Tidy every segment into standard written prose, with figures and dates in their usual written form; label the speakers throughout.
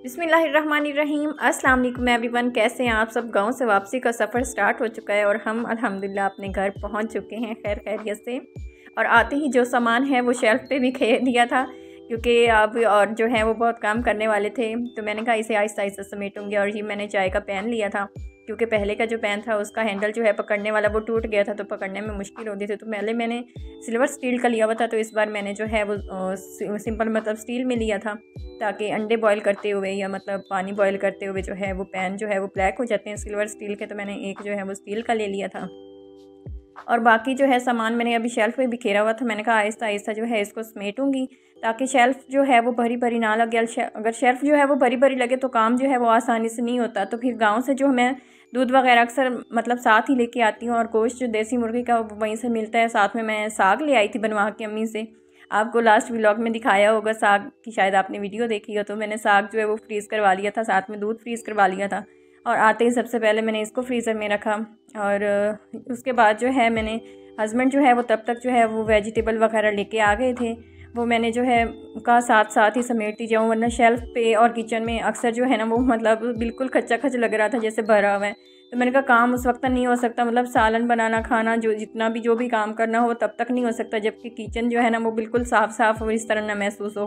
Speaker 1: बिस्मिल्लाहिर्रहमानिर्रहीम। अस्सलाम वालेकुम एवरीवन, कैसे हैं आप सब। गांव से वापसी का सफ़र स्टार्ट हो चुका है और हम अल्हम्दुलिल्लाह अपने घर पहुंच चुके हैं खैर खैरियत से। और आते ही जो सामान है वो शेल्फ़ पे भी खेल दिया था क्योंकि अब और जो है वो बहुत काम करने वाले थे, तो मैंने कहा इसे आहिस्ता आहिस्ता समेटूँगी। और ये मैंने चाय का पैन लिया था क्योंकि पहले का जो पैन था उसका हैंडल जो है पकड़ने वाला वो टूट गया था, तो पकड़ने में मुश्किल होती थी। तो पहले मैंने सिल्वर स्टील का लिया हुआ था, तो इस बार मैंने जो है वो सिंपल मतलब स्टील में लिया था ताकि अंडे बॉईल करते हुए या मतलब पानी बॉईल करते हुए जो है वो पैन जो है वो ब्लैक हो जाते हैं सिल्वर स्टील के। तो मैंने एक जो है वो स्टील का ले लिया था और बाकी जो है सामान मैंने अभी शेल्फ़ पे बिखेरा हुआ था। मैंने कहा आहिस्ता आहिस्ता जो है इसको समेटूँगी ताकि शेल्फ़ जो है वो भरी भरी ना लगे। अगर शेल्फ़ जो है वो भरी भरी लगे तो काम जो है वो आसानी से नहीं होता। तो फिर गाँव से जो मैं दूध वगैरह अक्सर मतलब साथ ही लेके आती हूँ और गोश्त जो देसी मुर्गी का वहीं से मिलता है। साथ में मैं साग ले आई थी बनवा के अम्मी से, आपको लास्ट व्लॉग में दिखाया होगा साग की, शायद आपने वीडियो देखी हो। तो मैंने साग जो है वो फ्रीज़ करवा लिया था, साथ में दूध फ्रीज़ करवा लिया था और आते ही सबसे पहले मैंने इसको फ्रीज़र में रखा। और उसके बाद जो है मैंने हस्बैंड जो है वो तब तक जो है वो वेजिटेबल वगैरह लेके आ गए थे, वो मैंने जो है का साथ साथ ही समेटती जाऊँ, वरना शेल्फ़ पे और किचन में अक्सर जो है ना वो मतलब बिल्कुल खच्चा खच लग रहा था जैसे भरा हुआ है। तो मैंने कहा काम उस वक्त नहीं हो सकता, मतलब सालन बनाना खाना जो जितना भी जो भी काम करना हो तब तक नहीं हो सकता जबकि किचन जो है ना वो बिल्कुल साफ़ साफ़ और इस तरह ना महसूस हो।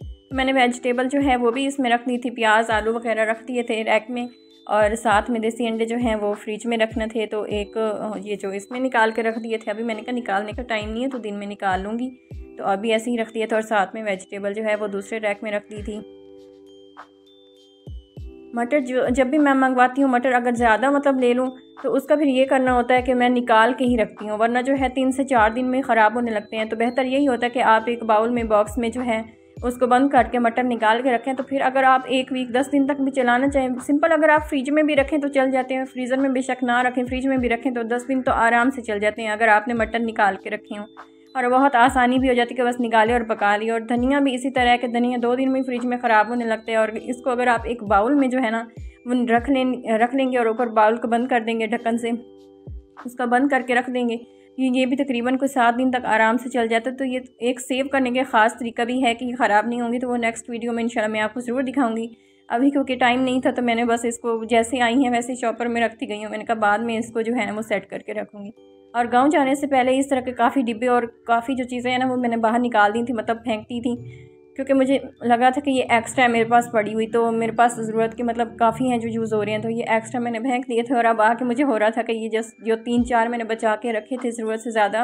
Speaker 1: तो मैंने वेजिटेबल जो है वो भी इसमें रख दी थी, प्याज आलू वगैरह रख दिए थे रैक में और साथ में देसी अंडे जो हैं वो फ्रिज में रखने थे। तो एक ये जो इसमें निकाल के रख दिए थे, अभी मैंने कहा निकालने का टाइम नहीं है तो दिन में निकाल लूँगी, तो अभी ऐसे ही रख दिया था। और साथ में वेजिटेबल जो है वो दूसरे रैक में रख दी थी। मटर जो जब भी मैं मंगवाती हूँ मटर अगर ज़्यादा मतलब ले लूँ तो उसका फिर ये करना होता है कि मैं निकाल के ही रखती हूँ, वरना जो है 3 से 4 दिन में ख़राब होने लगते हैं। तो बेहतर यही होता है कि आप एक बाउल में बॉक्स में जो है उसको बंद करके मटर निकाल के रखें। तो फिर अगर आप 1 वीक 10 दिन तक भी चलाना चाहें, सिंपल अगर आप फ्रिज में भी रखें तो चल जाते हैं, फ्रीज़र में बेशक ना रखें फ्रिज में भी रखें तो 10 दिन तो आराम से चल जाते हैं अगर आपने मटर निकाल के रखे हों। और बहुत आसानी भी हो जाती है कि बस निकाले और पका लिया। और धनिया भी इसी तरह के, धनिया 2 दिन में फ्रिज में ख़राब होने लगते हैं। और इसको अगर आप एक बाउल में जो है ना वो रख लेंगे और ऊपर बाउल को बंद कर देंगे ढक्कन से, उसका बंद करके रख देंगे, ये भी तकरीबन कोई 7 दिन तक आराम से चल जाता है। तो ये एक सेव करने का ख़ास तरीका भी है कि ये ख़राब नहीं होंगी। तो वो नेक्स्ट वीडियो में इंशाल्लाह मैं आपको ज़रूर दिखाऊंगी। अभी क्योंकि टाइम नहीं था तो मैंने बस इसको जैसे आई हैं वैसे चॉपर में रखती गई हूँ। मैंने कहा बाद में इसको जो है ना वो सेट करके रखूँगी। और गाँव जाने से पहले इस तरह के काफ़ी डिब्बे और काफ़ी जो चीज़ें हैं ना वो मैंने बाहर निकाल दी थी, मतलब फेंकती थी, क्योंकि मुझे लगा था कि ये एक्स्ट्रा मेरे पास पड़ी हुई, तो मेरे पास ज़रूरत की मतलब काफ़ी हैं जो यूज़ हो रहे हैं, तो ये एक्स्ट्रा मैंने फेंक दिए थे। और अब आके मुझे हो रहा था कि ये जस्ट जो 3-4 मैंने बचा के रखे थे ज़रूरत से ज़्यादा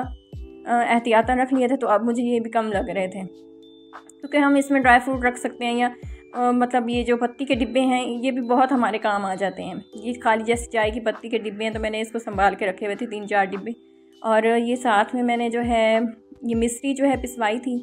Speaker 1: एहतियातन रख लिए थे, तो अब मुझे ये भी कम लग रहे थे। क्योंकि हम इसमें ड्राई फ्रूट रख सकते हैं या मतलब ये जो पत्ती के डिब्बे हैं ये भी बहुत हमारे काम आ जाते हैं। ये खाली जैसे चाय की पत्ती के डिब्बे हैं तो मैंने इसको संभाल के रखे हुए थे 3-4 डिब्बे। और ये साथ में मैंने जो है ये मिश्री जो है पिसवाई थी।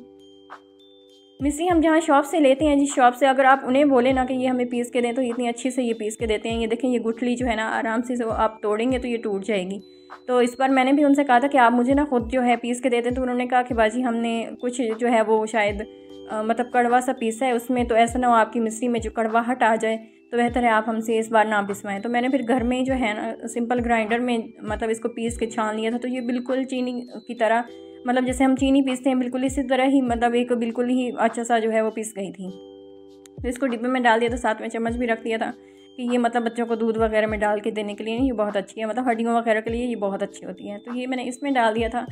Speaker 1: मिश्री हम जहाँ शॉप से लेते हैं, जिस शॉप से अगर आप उन्हें बोले ना कि ये हमें पीस के दें तो इतनी अच्छी से ये पीस के देते हैं। ये देखें ये गुठली जो है ना आराम से आप तोड़ेंगे तो ये टूट जाएगी। तो इस बार मैंने भी उनसे कहा था कि आप मुझे ना खुद जो है पीस के देते, तो उन्होंने कहा कि बाजी हमने कुछ जो है वो शायद मतलब कड़वा सा पीसा है उसमें, तो ऐसा ना हो आपकी मिश्री में जो कड़वाहट आ जाए, तो बेहतर है आप हमसे इस बार ना पिसवाएं। तो मैंने फिर घर में जो है ना सिंपल ग्राइंडर में मतलब इसको पीस के छान लिया था। तो ये बिल्कुल चीनी की तरह, मतलब जैसे हम चीनी पीसते हैं बिल्कुल इसी तरह ही, मतलब एक बिल्कुल ही अच्छा सा जो है वो पीस गई थी। तो इसको डिब्बे में डाल दिया था, साथ में चम्मच भी रख दिया था कि ये मतलब बच्चों को दूध वगैरह में डाल के देने के लिए ये बहुत अच्छी है, मतलब हड्डियों वगैरह के लिए ये बहुत अच्छी होती है। तो ये मैंने इसमें डाल दिया था।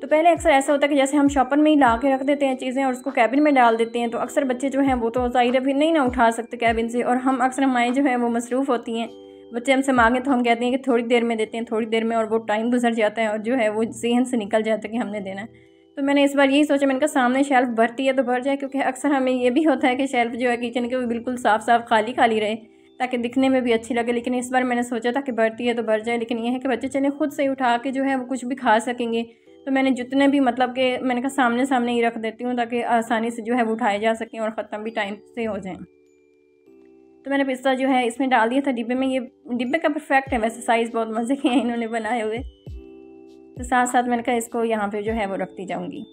Speaker 1: तो पहले अक्सर ऐसा होता है कि जैसे हम शॉपर में ही ला के रख देते हैं चीज़ें और उसको कैबिन में डाल देते हैं, तो अक्सर बच्चे जो हैं वो तो ज़ाहिर है फिर नहीं ना उठा सकते कैबिन से, और हम अक्सर हमारे जो है वो मसरूफ़ होती हैं, बच्चे हमसे मांगे तो हम कहते हैं कि थोड़ी देर में देते हैं, थोड़ी देर में, और वो टाइम गुजर जाता है और जो है वो ज़हन से निकल जाता है कि हमने देना है। तो मैंने इस बार यही सोचा, मैंने कहा सामने शेल्फ़ भरती है तो भर जाए, क्योंकि अक्सर हमें ये भी होता है कि शेल्फ़ जो है किचन के वो बिल्कुल साफ़ साफ़ खाली खाली रहे ताकि दिखने में भी अच्छी लगे। लेकिन इस बार मैंने सोचा था कि भरती है तो भर जाए, लेकिन यह है कि बच्चे चले खुद से उठा के जो है वो कुछ भी खा सकेंगे। तो मैंने जितने भी मतलब कि मैंने कहा सामने सामने ही रख देती हूँ ताकि आसानी से जो है वो उठाए जा सकें और ख़त्म भी टाइम से हो जाएँ। तो मैंने पिस्ता जो है इसमें डाल दिया था डिब्बे में। ये डिब्बे का परफेक्ट है वैसे, साइज़ बहुत मज़े के हैं इन्होंने बनाए हुए। तो साथ साथ मैंने कहा इसको यहाँ पे जो है वो रखती जाऊँगी।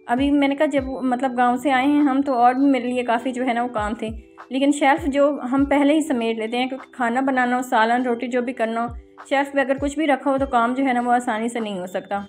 Speaker 1: अभी मैंने कहा जब मतलब गांव से आए हैं हम तो और भी मेरे लिए काफ़ी जो है ना वो काम थे, लेकिन शेल्फ़ जो हम पहले ही समेट लेते हैं, क्योंकि खाना बनाना हो, सालन रोटी जो भी करना हो, शेल्फ़ पे अगर कुछ भी रखा हो तो काम जो है ना वो आसानी से नहीं हो सकता।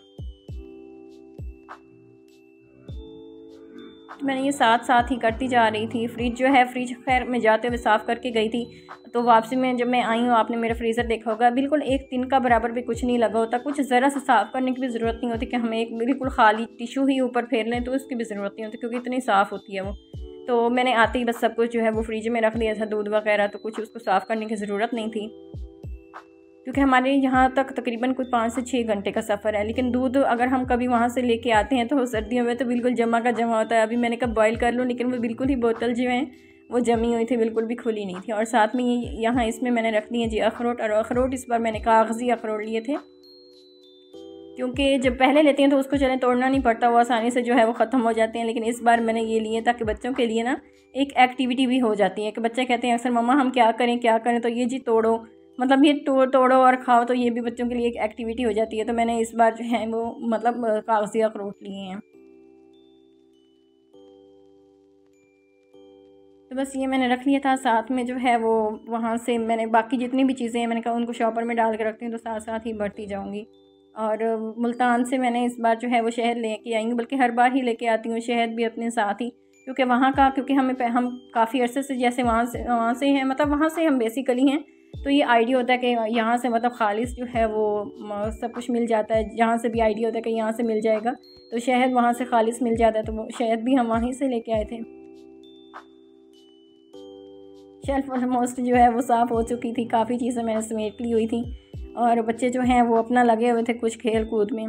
Speaker 1: तो मैंने ये साथ साथ ही करती जा रही थी। फ्रिज जो है, फ्रिज खैर मैं जाते हुए साफ़ करके गई थी, तो वापसी में जब मैं आई हूँ, आपने मेरा फ्रीज़र देखा होगा, बिल्कुल एक तिनका बराबर भी कुछ नहीं लगा होता। कुछ ज़रा सा साफ़ करने की भी ज़रूरत नहीं होती कि हमें एक बिल्कुल खाली टिशू ही ऊपर फेर लें, तो उसकी भी ज़रूरत नहीं होती क्योंकि इतनी साफ़ होती है वो। तो मैंने आते ही बस सब कुछ जो है वो फ्रिज में रख दिया था, दूध वगैरह, तो कुछ उसको साफ़ करने की ज़रूरत नहीं थी क्योंकि हमारे यहाँ तक तकरीबन कोई 5 से 6 घंटे का सफ़र है। लेकिन दूध अगर हम कभी वहाँ से लेके आते हैं तो सर्दियों में तो बिल्कुल जमा का जमा होता है। अभी मैंने कब बॉईल कर लूँ, लेकिन वो बिल्कुल ही बोतल जो है वो जमी हुई थी, बिल्कुल भी खुली नहीं थी। और साथ में यहाँ इसमें मैंने रख दिए जी अखरोट, और अखरोट इस बार मैंने कागज़ी अखरोट लिए थे क्योंकि जब पहले लेते हैं तो उसको चलें तोड़ना नहीं पड़ता, वो आसानी से जो है वो ख़त्म हो जाते हैं। लेकिन इस बार मैंने ये लिए ताकि बच्चों के लिए ना एक एक्टिविटी भी हो जाती है कि बच्चे कहते हैं अक्सर मम्मा हम क्या करें क्या करें, तो ये जी तोड़ो, मतलब ये तोड़ो और खाओ, तो ये भी बच्चों के लिए एक एक्टिविटी हो जाती है। तो मैंने इस बार जो है वो मतलब कागज़ी अखरोट लिए हैं। तो बस ये मैंने रख लिया था। साथ में जो है वो वहाँ से मैंने बाकी जितनी भी चीज़ें हैं मैंने कहा उनको शॉपर में डाल के रखती हूँ, तो साथ साथ ही बढ़ती जाऊँगी। और मुल्तान से मैंने इस बार जो है वो शहद लेके आई हूँ, बल्कि हर बार ही लेके आती हूँ शहद भी अपने साथ ही, क्योंकि वहाँ का क्योंकि हम काफ़ी अरसे से जैसे वहाँ से हैं, मतलब वहाँ से हम बेसिकली हैं, तो ये आइडिया होता है कि यहाँ से मतलब खालिस जो है वो सब कुछ मिल जाता है। जहाँ से भी आइडिया होता है कि यहाँ से मिल जाएगा, तो शहद वहाँ से खालिस मिल जाता है, तो वो शहद भी हम वहीं से लेके आए थे। शेल्फ ऑलमोस्ट जो है वो साफ़ हो चुकी थी, काफ़ी चीज़ें मैंने समेट ली हुई थी, और बच्चे जो हैं वो अपना लगे हुए थे कुछ खेल कूद में।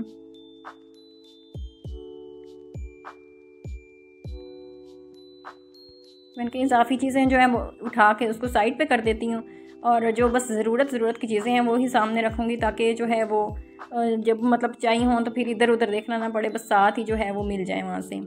Speaker 1: मैंने कई इजाफ़ी चीज़ें जो हैं वो उठा के उसको साइड पे कर देती हूँ, और जो बस ज़रूरत की चीज़ें हैं वो ही सामने रखूँगी, ताकि जो है वो जब मतलब चाहिए हों तो फिर इधर उधर देखना ना पड़े, बस साथ ही जो है वो मिल जाए वहाँ से।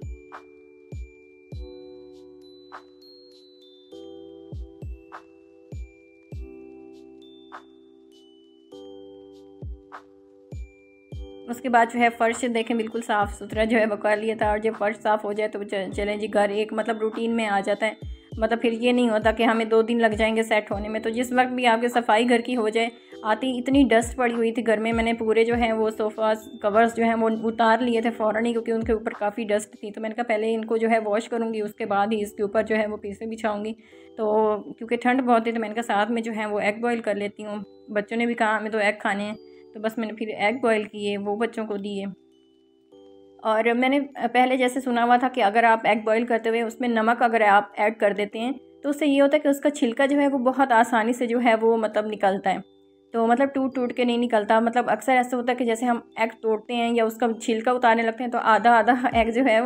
Speaker 1: उसके बाद जो है फ़र्श देखें बिल्कुल साफ़ सुथरा जो है वो कर लिया था, और जब फ़र्श साफ़ हो जाए तो चलें जी घर एक मतलब रूटीन में आ जाता है। मतलब फिर ये नहीं होता कि हमें 2 दिन लग जाएंगे सेट होने में। तो जिस वक्त भी आपकी सफाई घर की हो जाए, आती इतनी डस्ट पड़ी हुई थी घर में, मैंने पूरे जो हैं वो सोफ़ा कवर्स जो हैं वो उतार लिए थे फ़ौरन ही, क्योंकि उनके ऊपर काफ़ी डस्ट थी। तो मैंने कहा पहले इनको जो है वॉश करूँगी, उसके बाद ही इसके ऊपर जो है वो पीसे बिछाऊँगी। तो क्योंकि ठंड बहुत थी तो मैंने कहा साथ में जो है वो एग बॉयल कर लेती हूँ। बच्चों ने भी कहा हमें तो एग खाने हैं, तो बस मैंने फिर एग बॉयल किए, वो बच्चों को दिए। और मैंने पहले जैसे सुना हुआ था कि अगर आप एग बॉयल करते हुए उसमें नमक अगर आप ऐड कर देते हैं तो उससे ये होता है कि उसका छिलका जो है वो बहुत आसानी से जो है वो मतलब निकलता है। तो मतलब टूट के नहीं निकलता। मतलब अक्सर ऐसा होता है कि जैसे हम एग तोड़ते हैं या उसका छिलका उतारने लगते हैं तो आधा आधा एग जो है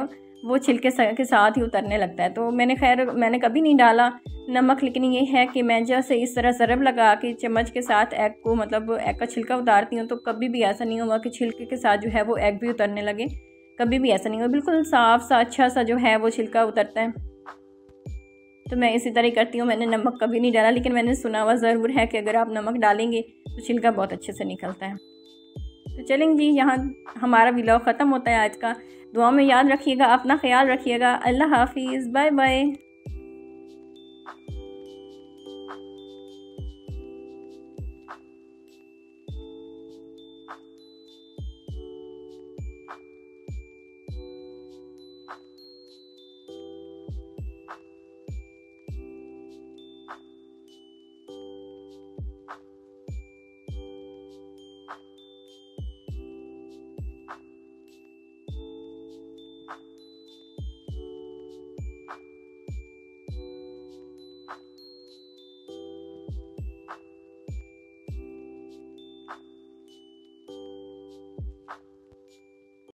Speaker 1: वो छिलके के साथ ही उतरने लगता है। तो मैंने कभी नहीं डाला नमक, लेकिन ये है कि मैं जैसे इस तरह ज़रब लगा के चम्मच के साथ एग को मतलब एग का छिलका उतारती हूँ, तो कभी भी ऐसा नहीं हुआ कि छिलके के साथ जो है वो एग भी उतरने लगे। कभी भी ऐसा नहीं हुआ, बिल्कुल साफ़ सा अच्छा सा जो है वो छिलका उतरता है। तो मैं इसी तरह ही करती हूँ। मैंने नमक कभी नहीं डाला, लेकिन मैंने सुना हुआ ज़रूर है कि अगर आप नमक डालेंगे तो छिलका बहुत अच्छे से निकलता है। तो चलेंगे जी, यहाँ हमारा व्लॉग ख़त्म होता है आज का। दुआ में याद रखिएगा, अपना ख्याल रखिएगा। अल्लाह हाफिज़, बाय बाय।